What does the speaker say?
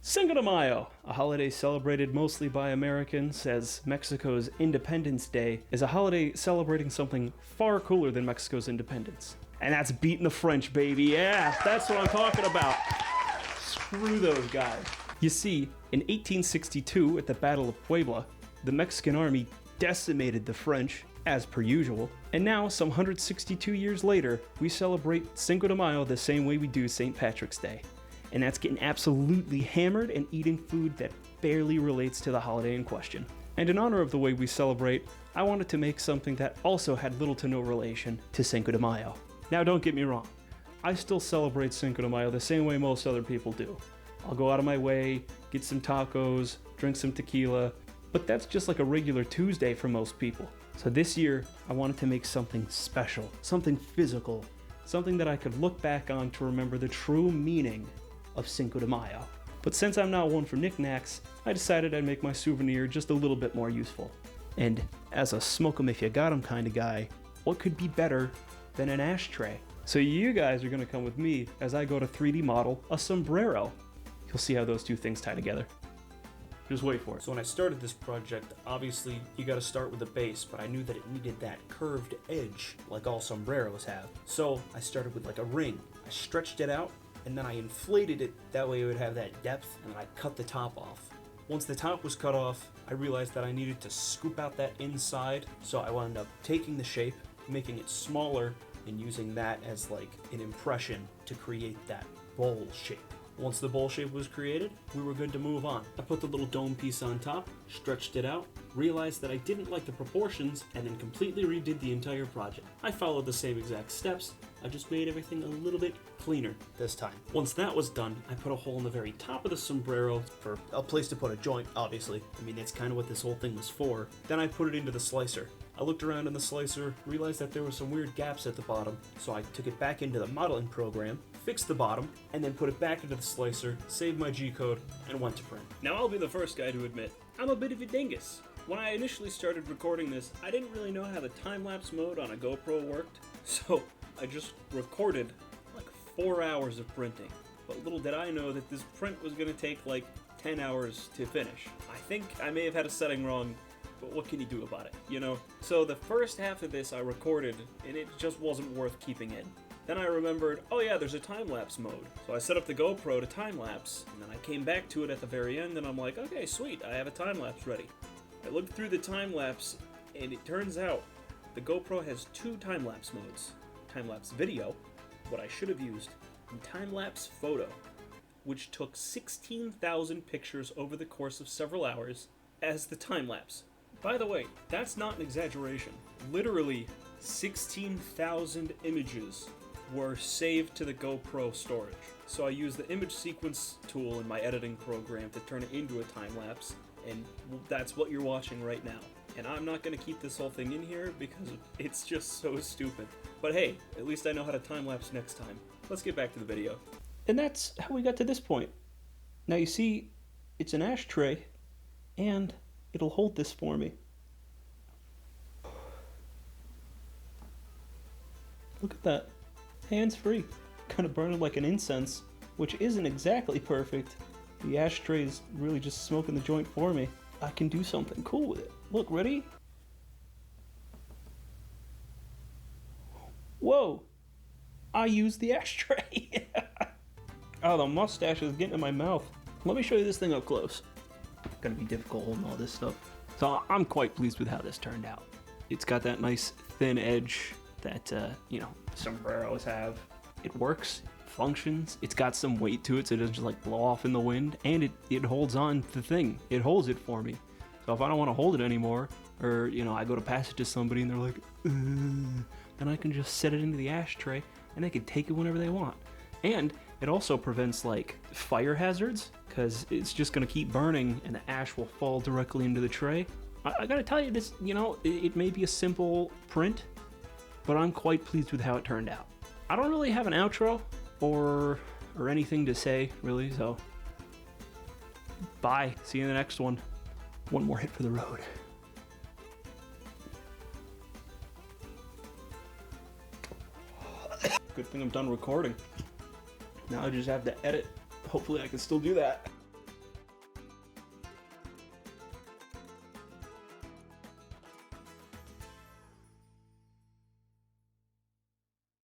Cinco de Mayo, a holiday celebrated mostly by Americans, as Mexico's Independence Day is a holiday celebrating something far cooler than Mexico's independence. And that's beating the French, baby. Yeah, that's what I'm talking about. Screw those guys. You see, in 1862 at the Battle of Puebla, the Mexican army decimated the French, as per usual, and now, some 162 years later, we celebrate Cinco de Mayo the same way we do St. Patrick's Day. And that's getting absolutely hammered and eating food that barely relates to the holiday in question. And in honor of the way we celebrate, I wanted to make something that also had little to no relation to Cinco de Mayo. Now don't get me wrong, I still celebrate Cinco de Mayo the same way most other people do. I'll go out of my way, get some tacos, drink some tequila, but that's just like a regular Tuesday for most people. So this year, I wanted to make something special, something physical, something that I could look back on to remember the true meaning of Cinco de Mayo. But since I'm not one for knickknacks, I decided I'd make my souvenir just a little bit more useful. And as a smoke 'em if you got 'em kind of guy, what could be better than an ashtray? So you guys are gonna come with me as I go to 3D model a sombrero. You'll see how those two things tie together. Just wait for it. So when I started this project, obviously you gotta start with the base, but I knew that it needed that curved edge like all sombreros have. So I started with like a ring. I stretched it out, and then I inflated it, that way it would have that depth, and then I cut the top off. Once the top was cut off, I realized that I needed to scoop out that inside, so I wound up taking the shape, making it smaller, and using that as like an impression to create that bowl shape. Once the bowl shape was created, we were good to move on. I put the little dome piece on top, stretched it out, realized that I didn't like the proportions, and then completely redid the entire project. I followed the same exact steps, I just made everything a little bit cleaner this time. Once that was done, I put a hole in the very top of the sombrero for a place to put a joint, obviously. I mean, that's kind of what this whole thing was for. Then I put it into the slicer. I looked around in the slicer, realized that there were some weird gaps at the bottom, so I took it back into the modeling program, fixed the bottom, and then put it back into the slicer, saved my G-code, and went to print. Now I'll be the first guy to admit, I'm a bit of a dingus. When I initially started recording this, I didn't really know how the time-lapse mode on a GoPro worked, so I just recorded like 4 hours of printing. But little did I know that this print was going to take like 10 hours to finish. I think I may have had a setting wrong, but what can you do about it, you know? So the first half of this I recorded, and it just wasn't worth keeping in. Then I remembered, oh yeah, there's a time-lapse mode. So I set up the GoPro to time-lapse, and then I came back to it at the very end, and I'm like, okay, sweet, I have a time-lapse ready. I looked through the time-lapse, and it turns out the GoPro has two time-lapse modes. Time-lapse video, what I should have used, and time-lapse photo, which took 16,000 pictures over the course of several hours as the time-lapse. By the way, that's not an exaggeration. Literally, 16,000 images were saved to the GoPro storage. So I used the image sequence tool in my editing program to turn it into a time-lapse, and that's what you're watching right now. And I'm not going to keep this whole thing in here because it's just so stupid. But hey, at least I know how to time-lapse next time. Let's get back to the video. And that's how we got to this point. Now you see, it's an ashtray, and it'll hold this for me. Look at that. Hands-free. Kind of burning like an incense, which isn't exactly perfect. The ashtray's really just smoking the joint for me. I can do something cool with it. Look, ready? Whoa! I used the ashtray! Oh, the mustache is getting in my mouth. Let me show you this thing up close. It's gonna be difficult holding all this stuff. So I'm quite pleased with how this turned out. It's got that nice thin edge that, sombreros have. It works, functions, it's got some weight to it so it doesn't just like blow off in the wind, and it holds on to the thing. It holds it for me. So if I don't want to hold it anymore, or, I go to pass it to somebody and they're like, then I can just set it into the ashtray and they can take it whenever they want. And it also prevents like fire hazards, because it's just going to keep burning and the ash will fall directly into the tray. I gotta tell you, this, it may be a simple print, but I'm quite pleased with how it turned out. I don't really have an outro or anything to say, really, so bye. See you in the next one. One more hit for the road. Good thing I'm done recording. Now I just have to edit. Hopefully I can still do that.